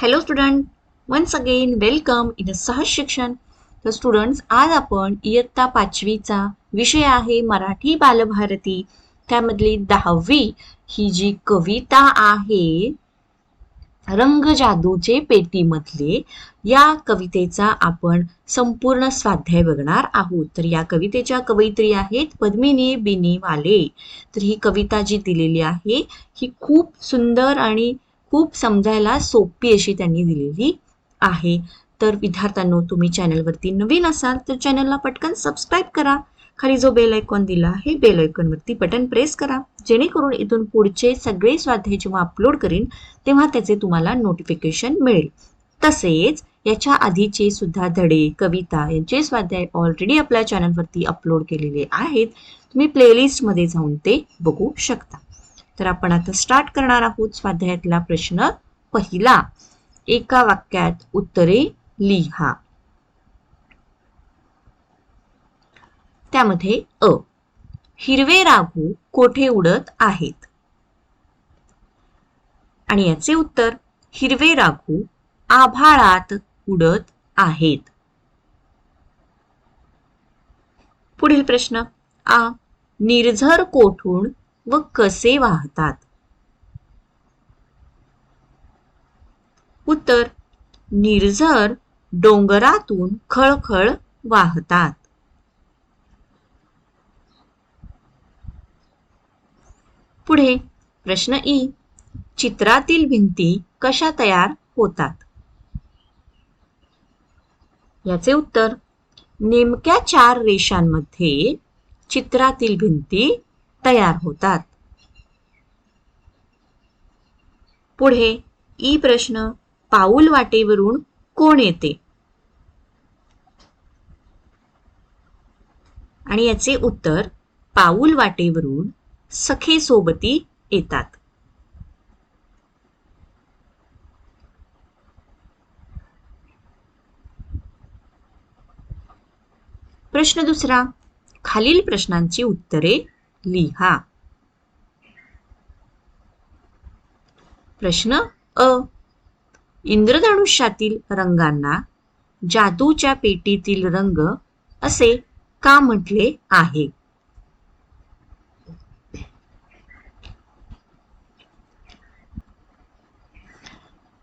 Hello student, once again welcome in Sahaj Shikshan. तर students, आज आपण इयत्ता 5वीचा विषय आहे मराठी बालभारती, त्यामधली 10वी ही जी कविता आहे रंग जादूचे पेटीमधले, या कवितेचा आपण संपूर्ण स्वाध्याय बघणार आहोत. तर या कवितेच्या कवयित्री आहेत पद्मिनी बिनीवाले. तर ही कविता जी दिलेली आहे ही खूप सुंदर आणि खूप समजायला सोपी अशी त्यांनी दिलेली आहे. तर विद्यार्थ्यांनो, तुम्ही चॅनलवरती नवीन असाल तर चॅनलला पटकन सबस्क्राईब करा. खाली जो बेल आयकॉन दिला आहे बेल आयकॉनवरती बटन प्रेस करा, जेणेकरून इथून पुढचे सगळे स्वाध्याय जेव्हा अपलोड करीन तेव्हा त्याचे तुम्हाला नोटिफिकेशन मिळेल. तसेच याच्या आधीचे सुद्धा धडे, कविता यांचे स्वाध्याय ऑलरेडी आपल्या चॅनलवरती अपलोड केलेले आहेत. तुम्ही प्लेलिस्टमध्ये जाऊन ते बघू शकता. तर आपण आता स्टार्ट करणार आहोत. स्वाध्यायातला प्रश्न पहिला, एका वाक्यात उत्तरे लिहा. त्यामध्ये अ, हिरवे राघू कोठे उडत आहेत? आणि याचे उत्तर, हिरवे राघू आभाळात उडत आहेत. पुढील प्रश्न आ, निर्झर कोठून व कसे वाहतात? उत्तर, निर्झर डोंगरातून खळखळ वाहतात. पुढे प्रश्न ई, चित्रातील भिंती कशा तयार होतात? याचे उत्तर, नेमक्या 4 रेषांमध्ये चित्रातील भिंती तयार होतात. पुढे ई प्रश्न, पाऊल वाटेवरून कोण येते? आणि याचे उत्तर, पाऊल वाटेवरून सखे सोबती येतात. प्रश्न दुसरा, खालील प्रश्नांची उत्तरे लिहा. प्रश्न अ, इंद्रधनुष्यातील रंगांना जादूच्या पेटीतील रंग असे का म्हटले आहे?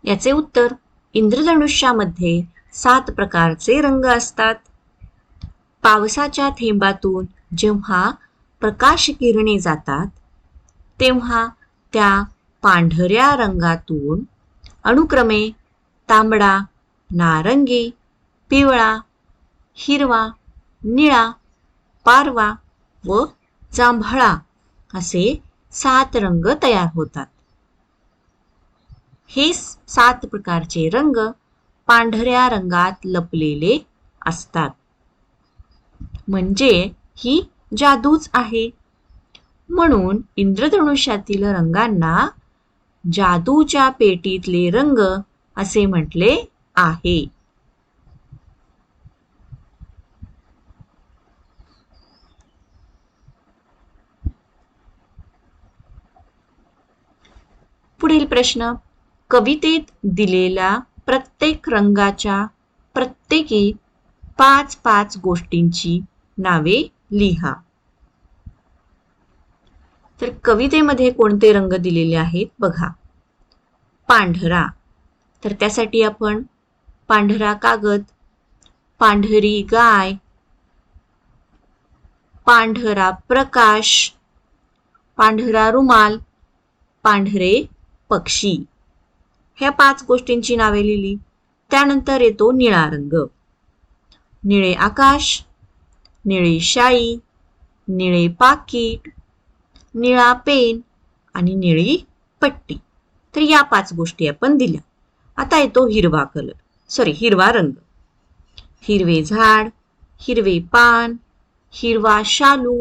याचे उत्तर, इंद्रधनुष्यामध्ये 7 प्रकारचे रंग असतात. पावसाच्या थेंबातून जेव्हा प्रकाश किरणे जातात तेव्हा त्या पांढऱ्या रंगातून अनुक्रमे तांबडा, नारंगी, पिवळा, हिरवा, निळा, पारवा व जांभळा असे 7 रंग तयार होतात. हे 7 प्रकारचे रंग पांढऱ्या रंगात लपलेले असतात. म्हणजे ही जादूच आहे. म्हणून इंद्रधनुष्यातील रंगांना जादूच्या पेटीतले रंग असे म्हटले आहे. पुढील प्रश्न, कवितेत दिलेल्या प्रत्येक रंगाच्या प्रत्येकी 5-5 गोष्टींची नावे लिहा. तर कवितेमध्ये कोणते रंग दिलेले आहेत बघा. पांढरा, तर त्यासाठी आपण पांढरा कागद, पांढरी गाय, पांढरा प्रकाश, पांढरा रुमाल, पांढरे पक्षी, ह्या 5 गोष्टींची नावे लिहिली. त्यानंतर येतो निळा रंग. निळे आकाश, निळी शाई, निळे पाकीट, निळा पेन आणि निळी पट्टी. तर या 5 गोष्टी आपण दिल्या. आता येतो हिरवा रंग. हिरवे झाड, हिरवे पान, हिरवा शालू,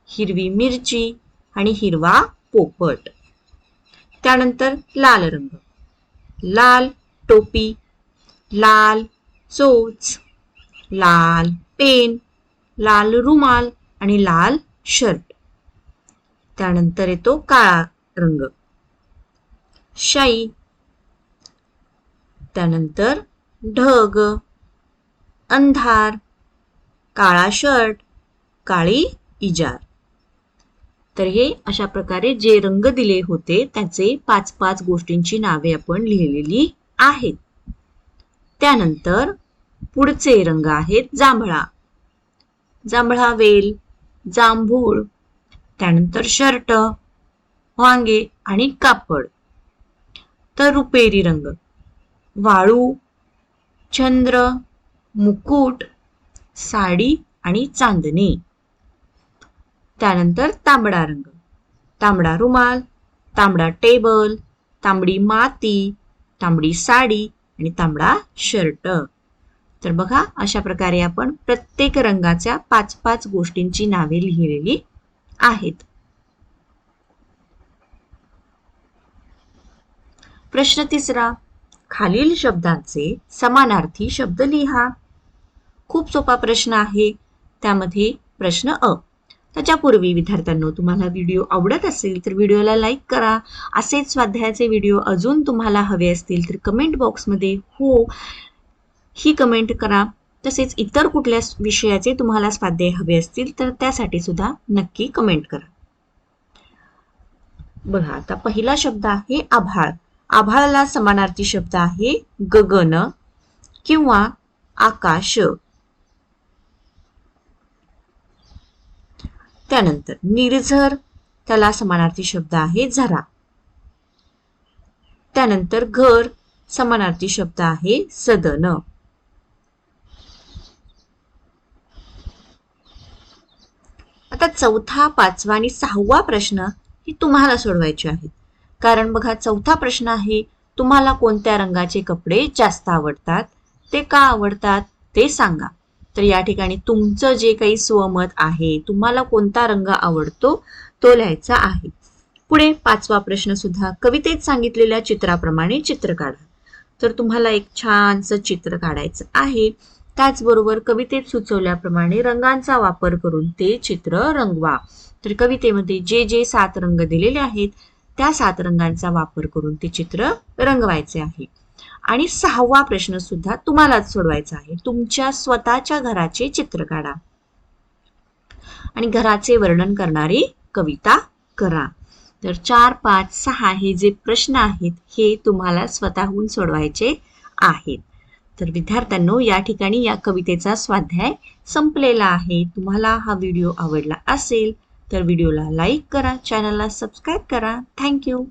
हिरवी मिरची आणि हिरवा पोपट. त्यानंतर लाल रंग. लाल टोपी, लाल चोच, लाल पेन, लाल रुमाल आणि लाल शर्ट. त्यानंतर येतो काळा रंग. शाई, त्यानंतर ढग, अंधार, काळा शर्ट, काळी इजार. तर हे अशा प्रकारे जे रंग दिले होते त्याचे 5-5 गोष्टींची नावे आपण लिहिलेली आहेत. त्यानंतर पुढचे रंग आहेत जांभळा, जांभळा वेल, जांभूळ, त्यानंतर शर्ट, वांगे आणि कापड. तर रुपेरी रंग वाळू, चंद्र, मुकुट, साडी आणि चांदणे. त्यानंतर तांबडा रंग, तांबडा रुमाल, तांबडा टेबल, तांबडी माती, तांबडी साडी आणि तांबडा शर्ट. तर बघा अशा प्रकारे आपण प्रत्येक रंगाच्या 5-5 गोष्टींची नावे लिहिलेली आहेत. प्रश्न 3, खालील शब्दांचे समानार्थी शब्द लिहा. खूप सोपा प्रश्न आहे. त्यामध्ये प्रश्न अ. त्याच्यापूर्वी विद्यार्थ्यांनो, तुम्हाला व्हिडिओ आवडत असेल तर व्हिडिओला लाईक करा. असेच स्वाध्यायाचे व्हिडिओ अजून तुम्हाला हवे असतील तर कमेंट बॉक्समध्ये हो ही कमेंट करा. तसेच इतर कुठल्या विषयाचे तुम्हाला स्वाध्याय हवे असतील तर त्यासाठी सुद्धा नक्की कमेंट करा. बघा आता पहिला शब्द आहे आभाळ. आभाळाला समानार्थी शब्द आहे गगन किंवा आकाश. त्यानंतर निर्झर, त्याला समानार्थी शब्द आहे झरा. त्यानंतर घर, समानार्थी शब्द आहे सदन. आता चौथा, 5वा आणि 6वा प्रश्न हे तुम्हाला सोडवायचे आहेत. कारण बघा चौथा प्रश्न आहे, तुम्हाला कोणत्या रंगाचे कपडे जास्त आवडतात, ते का आवडतात ते सांगा. तर या ठिकाणी तुमचं जे काही स्वमत आहे, तुम्हाला कोणता रंग आवडतो तो लिहायचा आहे. पुढे 5वा प्रश्न सुद्धा कवितेत सांगितलेल्या चित्राप्रमाणे चित्र काढा. तर तुम्हाला एक छानसं चित्र काढायचं आहे. त्याचबरोबर कवितेत सुचवल्याप्रमाणे रंगांचा वापर करून ते चित्र रंगवा. तर कवितेमध्ये जे 7 रंग दिलेले आहेत त्या 7 रंगांचा वापर करून ते चित्र रंगवायचे आहे. आणि 6वा प्रश्न सुद्धा तुम्हालाच सोडवायचा आहे. तुमच्या स्वतःच्या घराचे चित्र काढा आणि घराचे वर्णन करणारी कविता करा. तर 4, 5, 6 हे जे प्रश्न आहेत हे तुम्हाला स्वतःहून सोडवायचे आहेत. तर विद्यार्थ्यांनो, या ठिकाणी या कवितेचा स्वाध्याय संपलेला आहे. तुम्हाला हा व्हिडिओ आवडला असेल तर व्हिडिओला लाईक करा, चॅनलला सबस्क्राईब करा. थँक्यू.